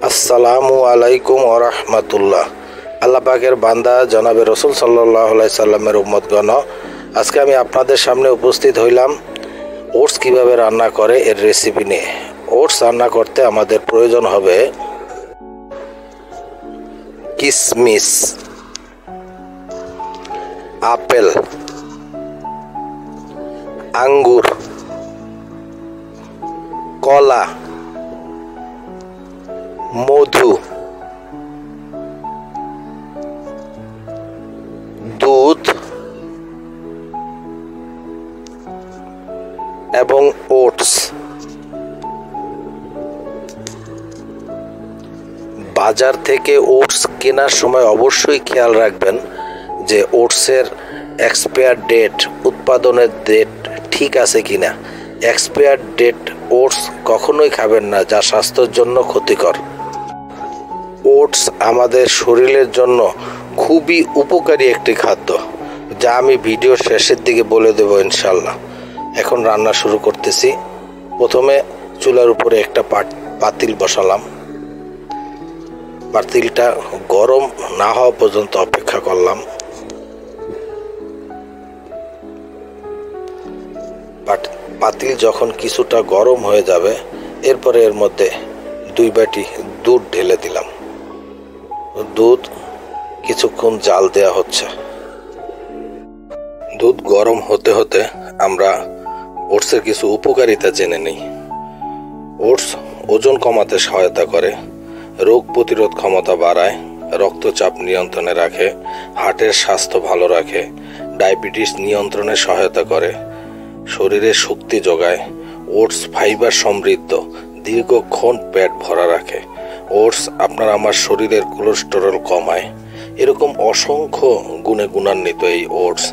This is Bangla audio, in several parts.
আসসালামু আলাইকুম ওয়া রাহমাতুল্লাহ। আল্লাহ পাকের বান্দা জনাবে রাসূল সাল্লাল্লাহু আলাইহি সাল্লামের উম্মতগণ, আজকে আমি আপনাদের সামনে উপস্থিত হইলাম ওটস কিভাবে রান্না করে এর রেসিপি নিয়ে। ওটস রান্না করতে আমাদের প্রয়োজন হবে কিশমিশ, আপেল, আঙ্গুর, কলা, মধু, দুধ এবং ওটস। বাজার থেকে ওটস কেনার সময় অবশ্যই খেয়াল রাখবেন যে ওটসের এক্সপায়ার ডেট, উৎপাদনের ডেট ঠিক আছে কিনা। এক্সপায়ার ডেট ওটস কখনোই খাবেন না, যা স্বাস্থ্যের জন্য ক্ষতিকর। ওটস আমাদের শরীরের জন্য খুবই উপকারী একটি খাদ্য, যা আমি ভিডিওর শেষের দিকে বলে দেব ইনশাল্লাহ। এখন রান্না শুরু করতেছি। প্রথমে চুলার উপরে একটা পাতিল বসালাম। পাতিলটা গরম না হওয়া পর্যন্ত অপেক্ষা করলাম। পাতিল যখন কিছুটা গরম হয়ে যাবে, এরপরে এর মধ্যে 2 বাটি দুধ ঢেলে দিলাম। দুধ কিছুক্ষণ জাল দেওয়া হচ্ছে। দুধ গরম হতে হতে আমরা ওটসের কিছু উপকারিতা জেনে নিই। ওটস ওজন কমাতে সহায়তা করে, রোগ প্রতিরোধ ক্ষমতা বাড়ায়, রক্তচাপ নিয়ন্ত্রণে রাখে, হার্টের স্বাস্থ্য ভালো রাখে, ডায়াবেটিস নিয়ন্ত্রণে সহায়তা করে, শরীরে শক্তি যোগায়। ওটস ফাইবার সমৃদ্ধ, দীর্ঘক্ষণ পেট ভরা রাখে। ওটস আপনার আমার শরীরের কোলেস্টেরল কমায়। এরকম অসংখ্য গুণে গুণান্বিত এই ওটস।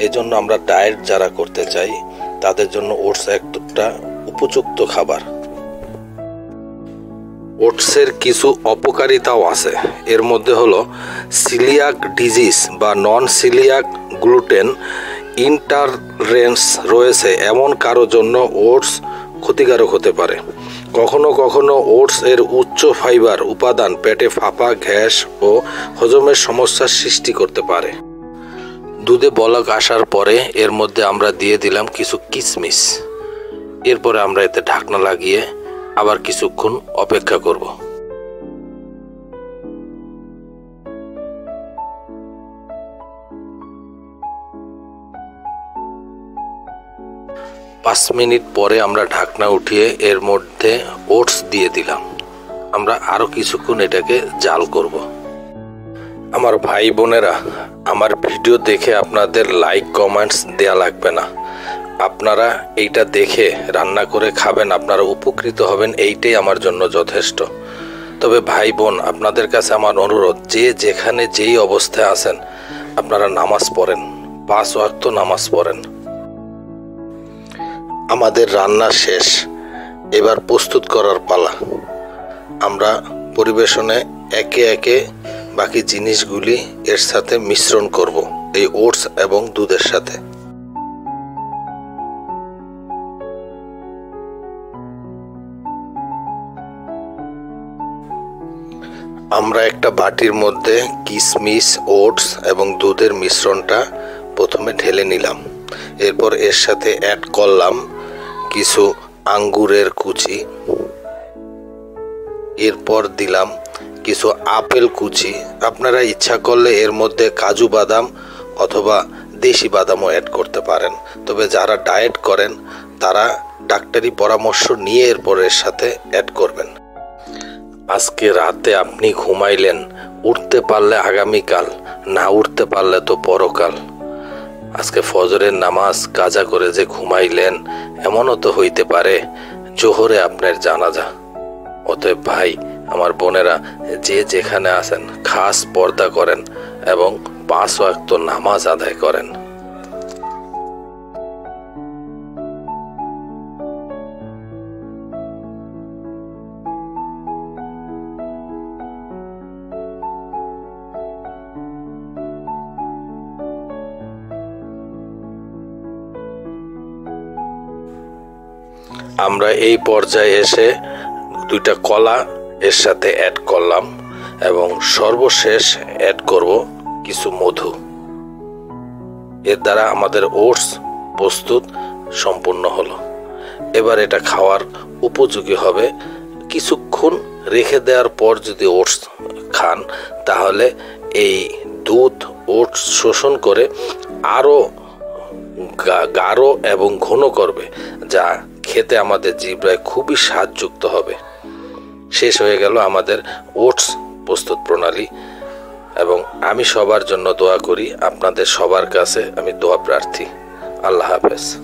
এজন্য আমরা ডায়েট যারা করতে চাই তাদের জন্য ওটস একটা উপযুক্ত খাবার। ওটসের কিছু অপকারিতাও আছে। এর মধ্যে হলো সিলিয়াক ডিজিজ বা নন সিলিয়াক গ্লুটেন ইনটলারেন্স রয়েছে। এমন কারোর জন্য ওটস ক্ষতিকারক হতে পারে। কখনো কখনো ওটস এর উচ্চ ফাইবার উপাদান পেটে ফাঁপা, গ্যাস ও হজমের সমস্যার সৃষ্টি করতে পারে। দুধে বলক আসার পরে এর মধ্যে আমরা দিয়ে দিলাম কিছু কিশমিশ। এরপরে আমরা এতে ঢাকনা লাগিয়ে আবার কিছুক্ষণ অপেক্ষা করব। 5 মিনিট পরে আমরা ঢাকনা উঠিয়ে এর মধ্যে ওটস দিয়ে দিলাম। আমরা আরো কিছুক্ষণ এটাকে জাল করব। আমার ভাই বোনেরা, আমার ভিডিও দেখে আপনাদের লাইক কমেন্টস দেয়া লাগবে না। আপনারা এইটা দেখে রান্না করে খাবেন, আপনারা উপকৃত হবেন, এইটাই আমার জন্য যথেষ্ট। তবে ভাই বোন, আপনাদের কাছে আমার অনুরোধ, যে যেখানে যেই অবস্থায় আছেন আপনারা নামাজ পড়েন, 5 ওয়াক্ত নামাজ পড়েন। আমাদের রান্না শেষ, এবার প্রস্তুত করার পালা। আমরা পরিবেশনে একে একে বাকি জিনিসগুলি এর সাথে মিশ্রণ করব, এই ওটস এবং দুধের সাথে। আমরা একটা বাটির মধ্যে কিশমিশ, ওটস এবং দুধের মিশ্রণটা প্রথমে ঢেলে নিলাম। এরপর এর সাথে অ্যাড করলাম কিছু আঙ্গুরের কুচি। এরপর দিলাম কিছু আপেল কুচি। আপনারা ইচ্ছা করলে এর মধ্যে কাজু বাদাম অথবা দেশি বাদামও অ্যাড করতে পারেন। তবে যারা ডায়েট করেন তারা ডাক্তারি পরামর্শ নিয়ে এরপর এর সাথে অ্যাড করবেন। আজকে রাতে আপনি ঘুমাইলেন, উঠতে পারলে আগামীকাল, না উঠতে পারলে তো পরকাল। আজকে ফজরের নামাজ কাজা করে যে ঘুমাইলেন, এমনও তো হইতে পারে জোহরে আপনার জানাজা। অতএব ভাই আমার বোনেরা, যে যেখানে আছেন খাস পর্দা করেন এবং 5 ওয়াক্ত নামাজ আদায় করেন। আমরা এই পর্যায়ে এসে 2টা কলা এর সাথে অ্যাড করলাম এবং সর্বশেষ অ্যাড করব কিছু মধু। এর দ্বারা আমাদের ওটস প্রস্তুত সম্পূর্ণ হলো। এবার এটা খাওয়ার উপযোগী হবে। কিছুক্ষণ রেখে দেওয়ার পর যদি ওটস খান তাহলে এই দুধ ওটস শোষণ করে আরও গাঢ় এবং ঘন করবে, যা খেতে আমাদের জিহ্বায় খুবই স্বাদযুক্ত হবে। শেষ হয়ে গেল আমাদের ওটস প্রস্তুত প্রণালী এবং আমি সবার জন্য দোয়া করি, আপনাদের সবার কাছে আমি দোয়া প্রার্থী। আল্লাহ হাফেজ।